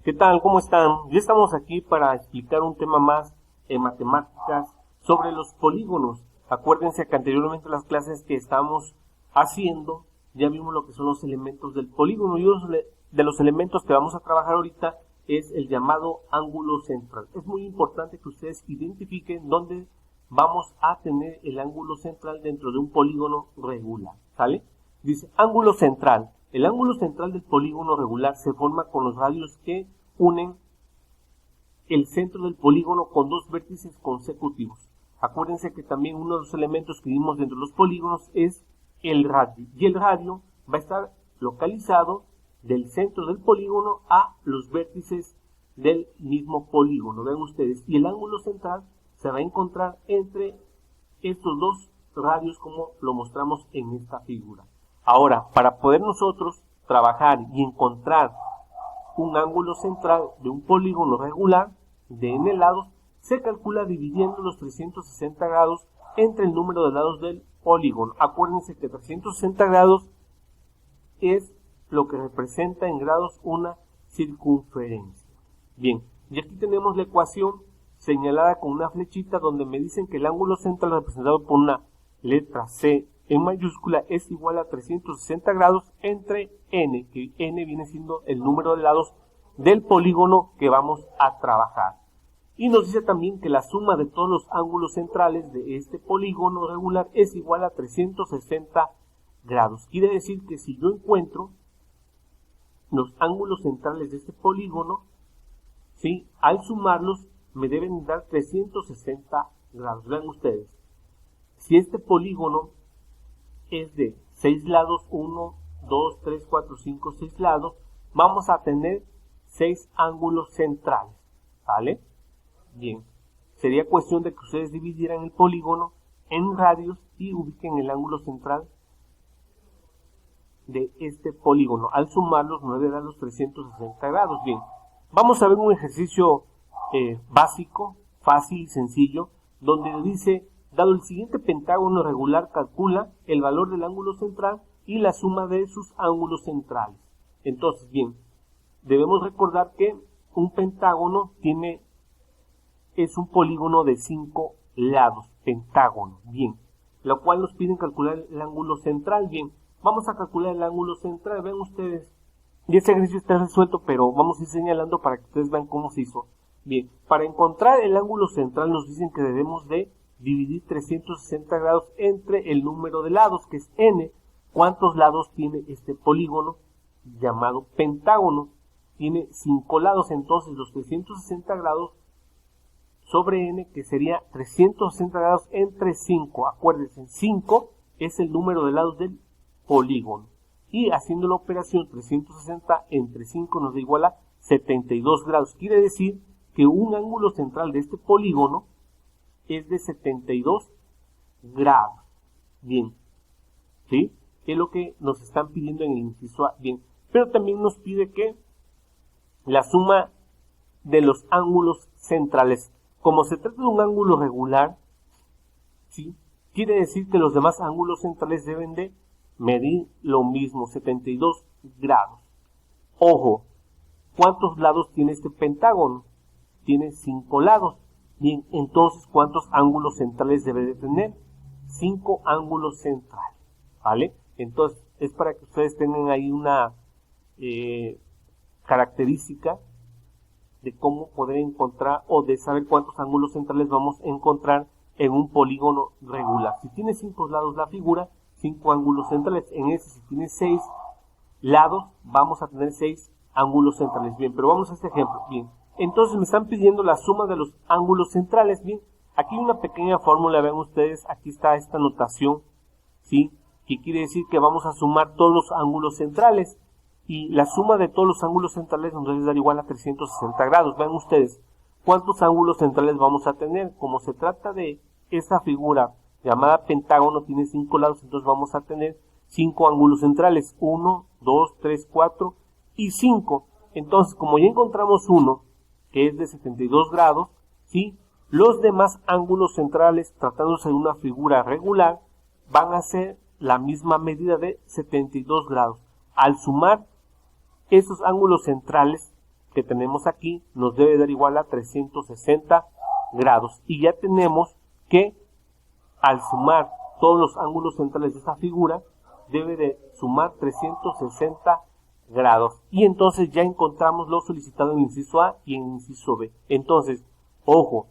¿Qué tal? ¿Cómo están? Ya estamos aquí para explicar un tema más en matemáticas sobre los polígonos. Acuérdense que anteriormente en las clases que estamos haciendo ya vimos lo que son los elementos del polígono, y uno de los elementos que vamos a trabajar ahorita es el llamado ángulo central. Es muy importante que ustedes identifiquen dónde vamos a tener el ángulo central dentro de un polígono regular, ¿sale? Dice ángulo central. El ángulo central del polígono regular se forma con los radios que unen el centro del polígono con dos vértices consecutivos. Acuérdense que también uno de los elementos que vimos dentro de los polígonos es el radio. Y el radio va a estar localizado del centro del polígono a los vértices del mismo polígono. Vean ustedes. Y el ángulo central se va a encontrar entre estos dos radios como lo mostramos en esta figura. Ahora, para poder nosotros trabajar y encontrar un ángulo central de un polígono regular de n lados, se calcula dividiendo los 360 grados entre el número de lados del polígono. Acuérdense que 360 grados es lo que representa en grados una circunferencia. Bien, y aquí tenemos la ecuación señalada con una flechita donde me dicen que el ángulo central representado por una letra C en mayúscula es igual a 360 grados entre n, que n viene siendo el número de lados del polígono que vamos a trabajar. Y nos dice también que la suma de todos los ángulos centrales de este polígono regular es igual a 360 grados. Quiere decir que si yo encuentro los ángulos centrales de este polígono, ¿sí?, al sumarlos me deben dar 360 grados. Vean ustedes, si este polígono es de 6 lados, 1, 2, 3, 4, 5, 6 lados, vamos a tener 6 ángulos centrales, ¿vale? Bien, sería cuestión de que ustedes dividieran el polígono en radios y ubiquen el ángulo central de este polígono. Al sumarlos, 9 da los 360 grados. Bien, vamos a ver un ejercicio básico, fácil y sencillo, donde dice: dado el siguiente pentágono regular, calcula el valor del ángulo central y la suma de sus ángulos centrales. Entonces, bien, debemos recordar que un pentágono es un polígono de 5 lados, pentágono, bien, lo cual nos piden calcular el ángulo central. Bien, vamos a calcular el ángulo central. Vean ustedes, y este ejercicio está resuelto, pero vamos a ir señalando para que ustedes vean cómo se hizo. Bien, para encontrar el ángulo central nos dicen que debemos de dividir 360 grados entre el número de lados, que es n. ¿Cuántos lados tiene este polígono llamado pentágono? Tiene 5 lados, entonces los 360 grados sobre n, que sería 360 grados entre 5. Acuérdense, 5 es el número de lados del polígono. Y haciendo la operación 360 entre 5 nos da igual a 72 grados. Quiere decir que un ángulo central de este polígono es de 72 grados. Bien, ¿sí? Es lo que nos están pidiendo en el inciso A. Bien, pero también nos pide que la suma de los ángulos centrales, como se trata de un ángulo regular, ¿sí?, quiere decir que los demás ángulos centrales deben de medir lo mismo, 72 grados. Ojo, ¿cuántos lados tiene este pentágono? Tiene 5 lados. Bien, entonces, ¿cuántos ángulos centrales debe de tener? 5 ángulos centrales, ¿vale? Entonces, es para que ustedes tengan ahí una característica de cómo poder encontrar o de saber cuántos ángulos centrales vamos a encontrar en un polígono regular. Si tiene 5 lados la figura, 5 ángulos centrales. En ese, si tiene 6 lados, vamos a tener 6 ángulos centrales. Bien, pero vamos a este ejemplo. Bien, entonces me están pidiendo la suma de los ángulos centrales. Bien, aquí hay una pequeña fórmula, vean ustedes, aquí está esta notación, ¿sí?, que quiere decir que vamos a sumar todos los ángulos centrales. Y la suma de todos los ángulos centrales nos debe dar igual a 360 grados. Vean ustedes, ¿cuántos ángulos centrales vamos a tener? Como se trata de esta figura llamada pentágono, tiene 5 lados, entonces vamos a tener 5 ángulos centrales. 1, 2, 3, 4 y 5. Entonces, como ya encontramos uno, que es de 72 grados, ¿sí?, los demás ángulos centrales, tratándose de una figura regular, van a ser la misma medida de 72 grados. Al sumar esos ángulos centrales que tenemos aquí nos debe dar igual a 360 grados. Y ya tenemos que al sumar todos los ángulos centrales de esta figura, debe de sumar 360 grados. Y entonces ya encontramos lo solicitado en el inciso A y en el inciso B. Entonces, ojo,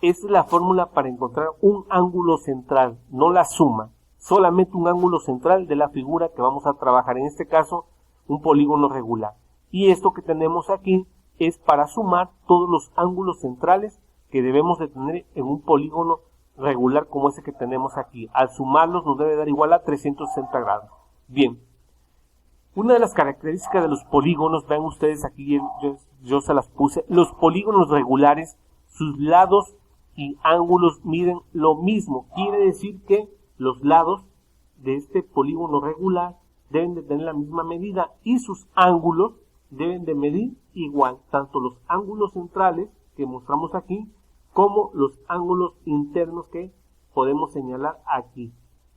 esta es la fórmula para encontrar un ángulo central, no la suma, solamente un ángulo central de la figura que vamos a trabajar, en este caso un polígono regular. Y esto que tenemos aquí es para sumar todos los ángulos centrales que debemos de tener en un polígono regular como ese que tenemos aquí. Al sumarlos nos debe dar igual a 360 grados. Bien, una de las características de los polígonos, vean ustedes aquí, yo se las puse, los polígonos regulares, sus lados y ángulos miden lo mismo. Quiere decir que los lados de este polígono regular deben de tener la misma medida y sus ángulos deben de medir igual, tanto los ángulos centrales que mostramos aquí como los ángulos internos que podemos señalar aquí.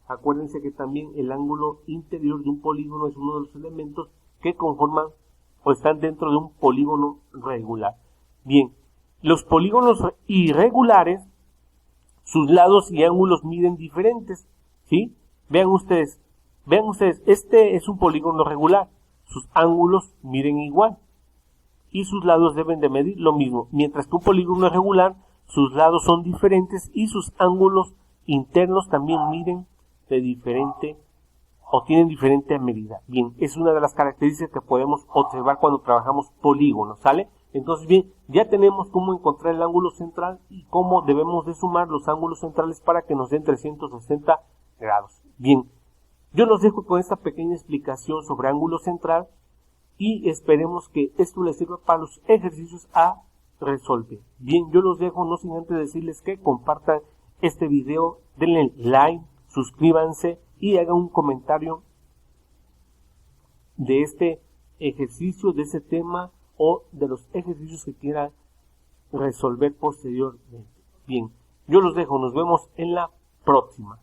Acuérdense que también el ángulo interior de un polígono es uno de los elementos que conforman o están dentro de un polígono regular. Bien, los polígonos irregulares, sus lados y ángulos miden diferentes, ¿sí? Vean ustedes, este es un polígono regular, sus ángulos miden igual y sus lados deben de medir lo mismo, mientras que un polígono irregular, sus lados son diferentes y sus ángulos internos también miden de diferente o tienen diferente medida. Bien, es una de las características que podemos observar cuando trabajamos polígonos, ¿sale? Entonces, bien, ya tenemos cómo encontrar el ángulo central y cómo debemos de sumar los ángulos centrales para que nos den 360 grados. Bien, yo los dejo con esta pequeña explicación sobre ángulo central y esperemos que esto les sirva para los ejercicios a resolver. Bien, yo los dejo no sin antes decirles que compartan este video, denle like, suscríbanse y hagan un comentario de este ejercicio, de ese tema o de los ejercicios que quieran resolver posteriormente. Bien, yo los dejo, nos vemos en la próxima.